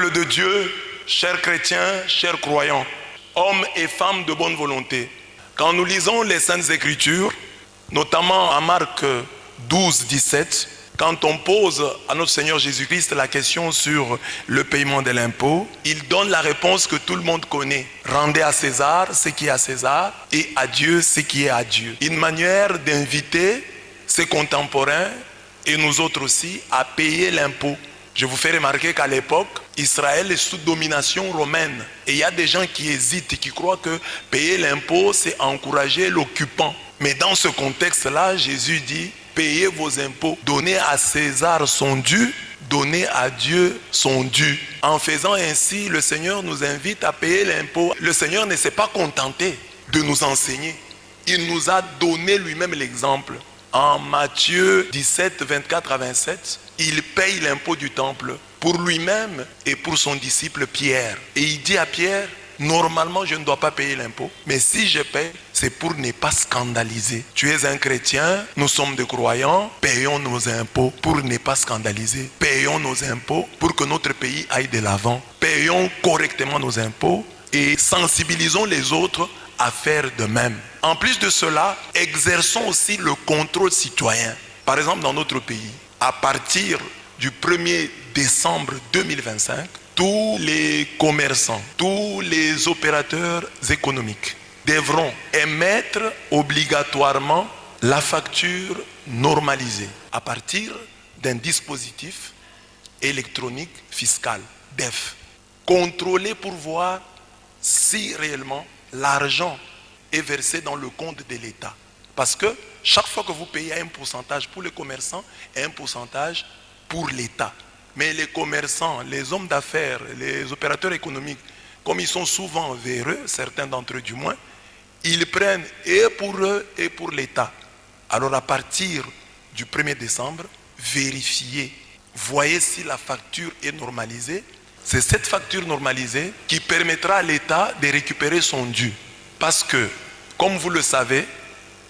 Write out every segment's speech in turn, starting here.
Peuple de Dieu, chers chrétiens, chers croyants, hommes et femmes de bonne volonté, quand nous lisons les Saintes Écritures, notamment à Marc 12, 17, quand on pose à notre Seigneur Jésus-Christ la question sur le paiement de l'impôt, il donne la réponse que tout le monde connaît. Rendez à César ce qui est à César et à Dieu ce qui est à Dieu. Une manière d'inviter ses contemporains et nous autres aussi à payer l'impôt. Je vous fais remarquer qu'à l'époque, Israël est sous domination romaine. Et il y a des gens qui hésitent et qui croient que payer l'impôt, c'est encourager l'occupant. Mais dans ce contexte-là, Jésus dit, payez vos impôts, donnez à César son dû, donnez à Dieu son dû. En faisant ainsi, le Seigneur nous invite à payer l'impôt. Le Seigneur ne s'est pas contenté de nous enseigner. Il nous a donné lui-même l'exemple. En Matthieu 17, 24 à 27, il paye l'impôt du temple pour lui-même et pour son disciple Pierre. Et il dit à Pierre, normalement je ne dois pas payer l'impôt, mais si je paye, c'est pour ne pas scandaliser. Tu es un chrétien, nous sommes des croyants, payons nos impôts pour ne pas scandaliser. Payons nos impôts pour que notre pays aille de l'avant. Payons correctement nos impôts et sensibilisons les autres à faire de même. En plus de cela, exerçons aussi le contrôle citoyen. Par exemple, dans notre pays, à partir du 1er décembre 2025, tous les commerçants, tous les opérateurs économiques devront émettre obligatoirement la facture normalisée à partir d'un dispositif électronique fiscal, DEF, contrôlé pour voir si réellement l'argent est versé dans le compte de l'État. Parce que chaque fois que vous payez un pourcentage pour les commerçants et un pourcentage pour l'État. Mais les commerçants, les hommes d'affaires, les opérateurs économiques, comme ils sont souvent véreux, certains d'entre eux du moins, ils prennent et pour eux et pour l'État. Alors à partir du 1er décembre, vérifiez, voyez si la facture est normalisée. C'est cette facture normalisée qui permettra à l'État de récupérer son dû. Parce que, comme vous le savez,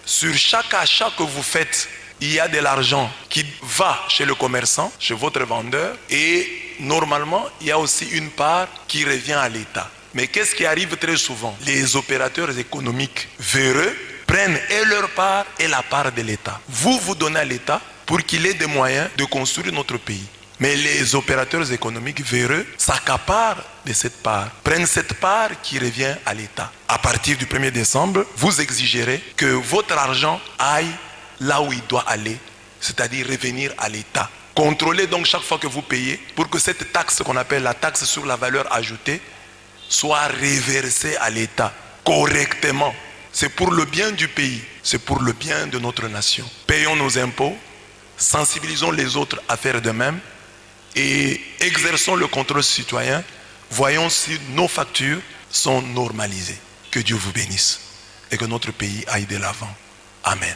sur chaque achat que vous faites, il y a de l'argent qui va chez le commerçant, chez votre vendeur, et normalement, il y a aussi une part qui revient à l'État. Mais qu'est-ce qui arrive très souvent? Les opérateurs économiques véreux prennent et leur part et la part de l'État. Vous donnez à l'État pour qu'il ait des moyens de construire notre pays. Mais les opérateurs économiques véreux s'accaparent de cette part, prennent cette part qui revient à l'État. À partir du 1er décembre, vous exigerez que votre argent aille là où il doit aller, c'est-à-dire revenir à l'État. Contrôlez donc chaque fois que vous payez pour que cette taxe qu'on appelle la taxe sur la valeur ajoutée soit reversée à l'État correctement. C'est pour le bien du pays, c'est pour le bien de notre nation. Payons nos impôts, sensibilisons les autres à faire de même et exerçons le contrôle citoyen. Voyons si nos factures sont normalisées. Que Dieu vous bénisse et que notre pays aille de l'avant. Amen.